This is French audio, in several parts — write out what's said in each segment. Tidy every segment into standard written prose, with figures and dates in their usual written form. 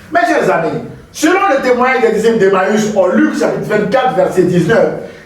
Mes chers amis, selon le témoignage des disciples d'Emmaüs en Luc chapitre 24 verset 19,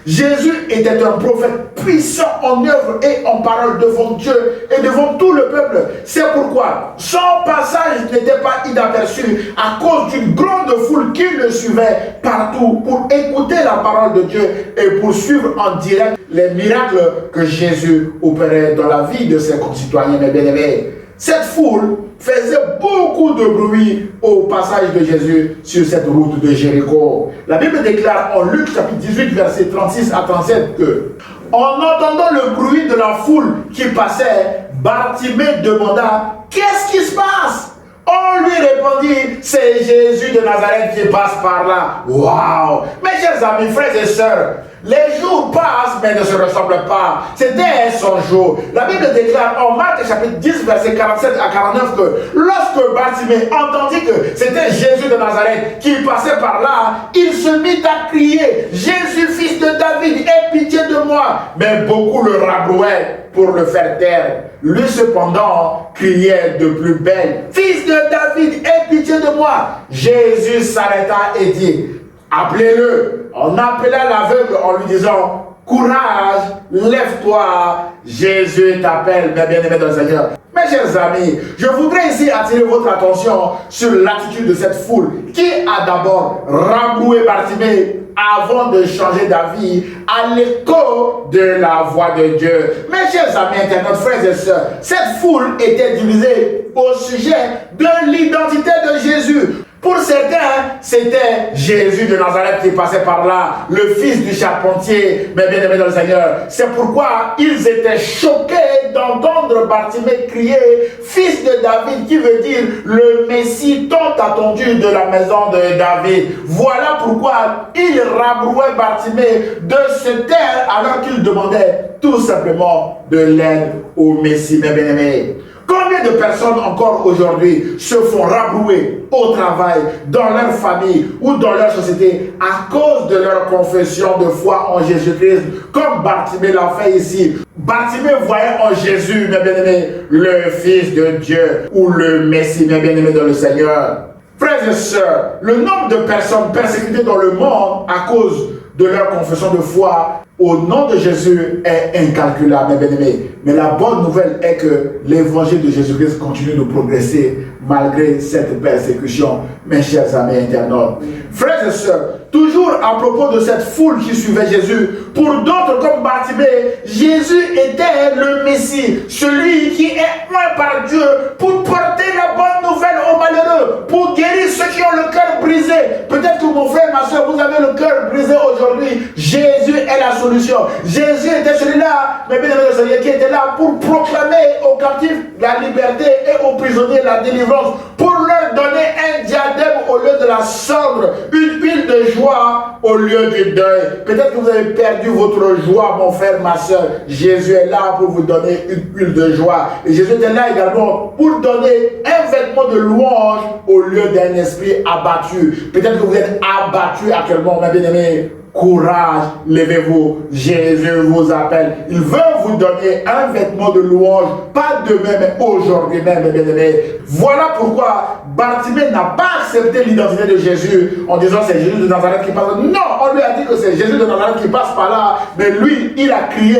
Jésus était un prophète puissant en œuvre et en parole devant Dieu et devant tout le peuple. C'est pourquoi son passage n'était pas inaperçu à cause d'une grande foule qui le suivait partout pour écouter la parole de Dieu et pour suivre en direct les miracles que Jésus opérait dans la vie de ses concitoyens, mes bien-aimés. Cette foule faisait beaucoup de bruit au passage de Jésus sur cette route de Jéricho. La Bible déclare en Luc chapitre 18 verset 36 à 37 que en entendant le bruit de la foule qui passait, Bartimée demanda « Qu'est-ce qui se passe ?» On lui répondit, c'est Jésus de Nazareth qui passe par là. Waouh! Mes chers amis, frères et sœurs, les jours passent mais ne se ressemblent pas. C'était son jour. La Bible déclare en Marc chapitre 10 verset 47 à 49 que lorsque Bartimée entendit que c'était Jésus de Nazareth qui passait par là, il se mit à crier, Jésus fils de David, aie pitié de moi. Mais beaucoup le rabrouaient pour le faire taire. Lui cependant criait de plus belle, fils de David, aie pitié de moi. Jésus s'arrêta et dit, appelez-le. On appela l'aveugle en lui disant, courage, lève-toi, Jésus t'appelle, mes bien-aimés dans le Seigneur. Mes chers amis, je voudrais ici attirer votre attention sur l'attitude de cette foule qui a d'abord rabroué Bartimée avant de changer d'avis à l'écho de la voix de Dieu. Mes chers amis internautes, frères et sœurs, cette foule était divisée au sujet de l'identité de Jésus. Pour certains, c'était Jésus de Nazareth qui passait par là, le fils du charpentier, mais bien aimé dans le Seigneur. C'est pourquoi ils étaient choqués d'entendre Bartimée crier « Fils de David » qui veut dire le Messie tant attendu de la maison de David. Voilà pourquoi ils rabrouaient Bartimée de se taire alors qu'il demandait tout simplement de l'aide au Messie, mes bien-aimés. Combien de personnes encore aujourd'hui se font rabrouer au travail, dans leur famille ou dans leur société à cause de leur confession de foi en Jésus-Christ, comme Bartimée l'a fait ici. Bartimée voyait en Jésus, mes bien-aimés, le Fils de Dieu ou le Messie, mes bien-aimés dans le Seigneur. Frères et sœurs, le nombre de personnes persécutées dans le monde à cause de leur confession de foi au nom de Jésus est incalculable, mes bien-aimés. Mais la bonne nouvelle est que l'évangile de Jésus-Christ continue de progresser malgré cette persécution, mes chers amis internautes. Frères et sœurs, toujours à propos de cette foule qui suivait Jésus, pour d'autres comme Bartimée, Jésus était le Messie, celui qui est oint par Dieu pour porter la bonne nouvelle aux malheureux, pour guérir ceux qui ont le cœur brisé. Peut-être que mon frère, ma soeur, vous avez le cœur brisé aujourd'hui. Jésus est la solution. Jésus était celui-là, mais bien aimé, qui était là pour proclamer aux captifs la liberté et aux prisonniers la délivrance, pour leur donner un diadème au lieu de la cendre, une huile de joie au lieu du deuil. Peut-être que vous avez perdu votre joie, mon frère, ma soeur. Jésus est là pour vous donner une huile de joie. Et Jésus est là également pour donner un vêtement de louange au lieu d'un esprit abattu. Peut-être que vous êtes abattu actuellement, mes bien-aimés. Courage, levez-vous, Jésus vous appelle. Il veut vous donner un vêtement de louange, pas demain, mais aujourd'hui même, mes bien-aimés. Voilà pourquoi Bartimée n'a pas accepté l'identité de Jésus en disant c'est Jésus de Nazareth qui passe. Non, on lui a dit que c'est Jésus de Nazareth qui passe par là, mais lui, il a crié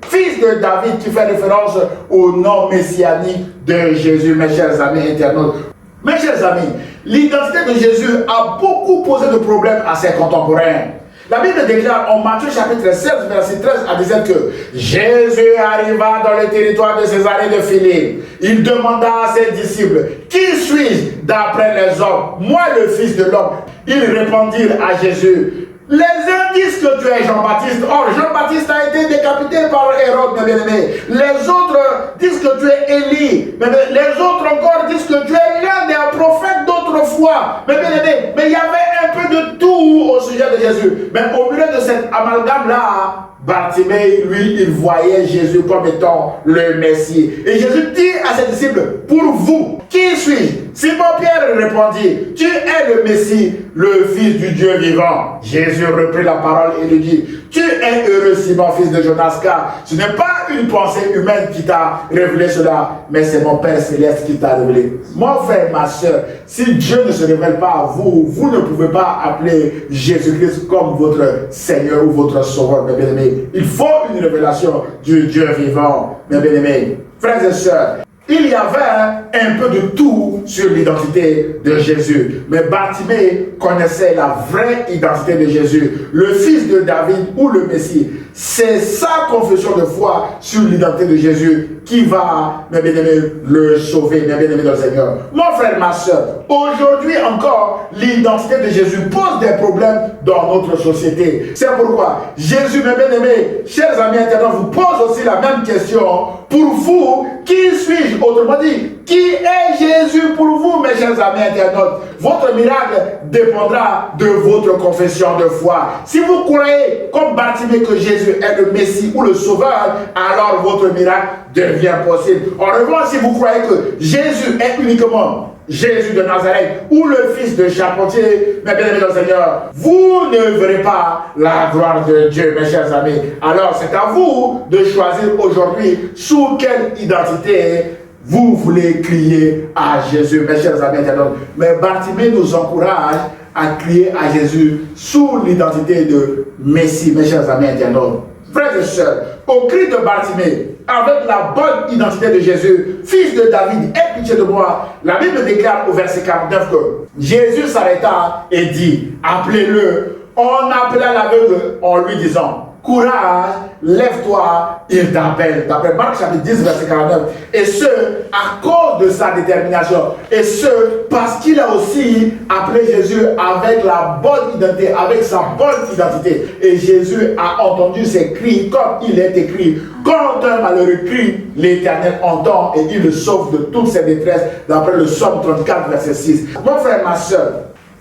Fils de David, qui fait référence au nom messianique de Jésus, mes chers amis internautes. Mes chers amis, l'identité de Jésus a beaucoup posé de problèmes à ses contemporains. La Bible déclare en Matthieu chapitre 16, verset 13 à 17 que Jésus arriva dans le territoire de Césarée de Philippe. Il demanda à ses disciples, qui suis-je d'après les hommes? Moi, le Fils de l'homme. Ils répondirent à Jésus, les uns disent que tu es Jean-Baptiste. Or, Jean-Baptiste a été décapité par Hérode, mes bien-aimés. Les autres disent que tu es Élie. Les autres encore disent que tu es l'un des prophètes d'autrefois. Mes bien-aimés, mais il y avait un peu de tout au sujet de Jésus. Mais au milieu de cet amalgame-là, Bartimée, lui, il voyait Jésus comme étant le Messie. Et Jésus dit à ses disciples, pour vous, qui suis-je? Simon-Pierre répondit, tu es le Messie, le Fils du Dieu vivant. Jésus reprit la parole et lui dit, tu es heureux, Simon, fils de Jonas, car ce n'est pas une pensée humaine qui t'a révélé cela, mais c'est mon Père Céleste qui t'a révélé. Mon frère, ma soeur, si Dieu ne se révèle pas à vous, vous ne pouvez pas appeler Jésus-Christ comme votre Seigneur ou votre Sauveur, mes bien-aimés. Il faut une révélation du Dieu vivant, mes bien-aimés. Frères et sœurs, il y avait un peu de tout sur l'identité de Jésus. Mais Bartimée connaissait la vraie identité de Jésus, le fils de David ou le Messie. C'est sa confession de foi sur l'identité de Jésus qui va, mes bien-aimés, le sauver, mes bien-aimés dans le Seigneur. Mon frère, ma soeur, aujourd'hui encore, l'identité de Jésus pose des problèmes dans notre société. C'est pourquoi Jésus, mes bien-aimés, chers amis internautes, vous pose aussi la même question. Pour vous, qui suis-je? Autrement dit, qui est Jésus pour vous, mes chers amis internautes? Votre miracle dépendra de votre confession de foi. Si vous croyez, comme Bartimée, que Jésus est le Messie ou le Sauveur, alors votre miracle devient possible. En revanche, si vous croyez que Jésus est uniquement Jésus de Nazareth ou le fils de charpentier, mes bien-aimés dans le Seigneur, vous ne verrez pas la gloire de Dieu, mes chers amis. Alors, c'est à vous de choisir aujourd'hui sous quelle identité vous voulez crier à Jésus, mes chers amis internautes. Mais Bartimée nous encourage à crier à Jésus sous l'identité de Messie, mes chers amis internautes. Frères et sœurs, au cri de Bartimée, avec la bonne identité de Jésus, fils de David, aie pitié de moi, la Bible déclare au verset 49 que Jésus s'arrêta et dit, appelez-le. On appela l'aveugle en lui disant, courage, lève-toi, il t'appelle. D'après Marc chapitre 10, verset 49. Et ce, à cause de sa détermination. Et ce, parce qu'il a aussi appelé Jésus avec la bonne identité, avec sa bonne identité. Et Jésus a entendu ses cris comme il est écrit. Quand un malheureux crie, l'Éternel entend et il le sauve de toutes ses détresses. D'après le Psaume 34, verset 6. Mon frère, ma soeur,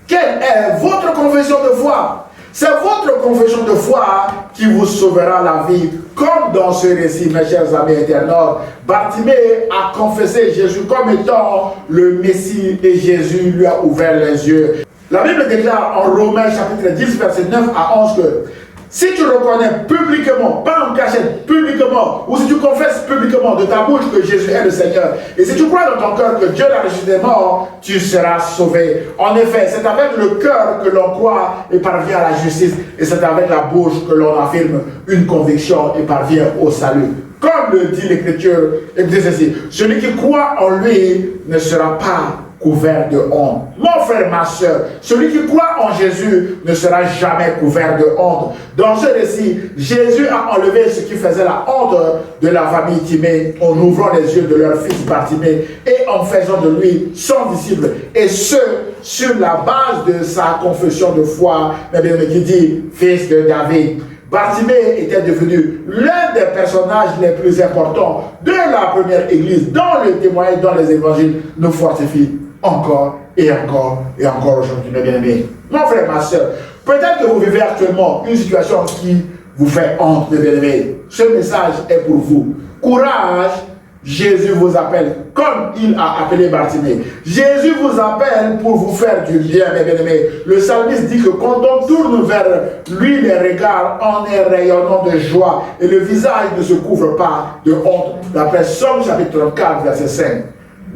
quelle est votre confession de foi? C'est votre confession de foi qui vous sauvera la vie. Comme dans ce récit, mes chers amis internautes, Bartimée a confessé Jésus comme étant le Messie et Jésus lui a ouvert les yeux. La Bible déclare en Romains chapitre 10, verset 9 à 11 que si tu reconnais publiquement, pas en cachette, publiquement, ou si tu confesses publiquement de ta bouche que Jésus est le Seigneur, et si tu crois dans ton cœur que Dieu l'a ressuscité des morts, tu seras sauvé. En effet, c'est avec le cœur que l'on croit et parvient à la justice, et c'est avec la bouche que l'on affirme une conviction et parvient au salut. Comme le dit l'Écriture, écoutez ceci, celui qui croit en lui ne sera pas couvert de honte. Mon frère, ma soeur, celui qui croit en Jésus ne sera jamais couvert de honte. Dans ce récit, Jésus a enlevé ce qui faisait la honte de la famille Timée en ouvrant les yeux de leur fils Bartimée et en faisant de lui son disciple. Et ce, sur la base de sa confession de foi, qui dit « Fils de David ». Bartimée était devenu l'un des personnages les plus importants de la première église dans le témoignage, dans les évangiles, nous fortifie encore et encore et encore aujourd'hui, mes bien-aimés. Mon frère, ma soeur, peut-être que vous vivez actuellement une situation qui vous fait honte, mes bien-aimés. Ce message est pour vous. Courage, Jésus vous appelle comme il a appelé Bartimée. Jésus vous appelle pour vous faire du bien, mes bien-aimés. Le psalmiste dit que quand on tourne vers lui les regards, on est rayonnant de joie et le visage ne se couvre pas de honte. D'après Somme chapitre 34, verset 5.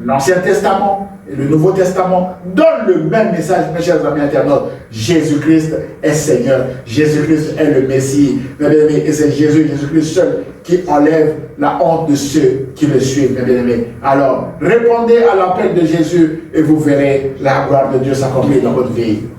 L'Ancien Testament et le Nouveau Testament donnent le même message, mes chers amis internautes. Jésus-Christ est Seigneur. Jésus-Christ est le Messie. Mes bien-aimés, et c'est Jésus-Christ seul qui enlève la honte de ceux qui le suivent, mes bien-aimés. Alors, répondez à l'appel de Jésus et vous verrez la gloire de Dieu s'accomplir dans votre vie.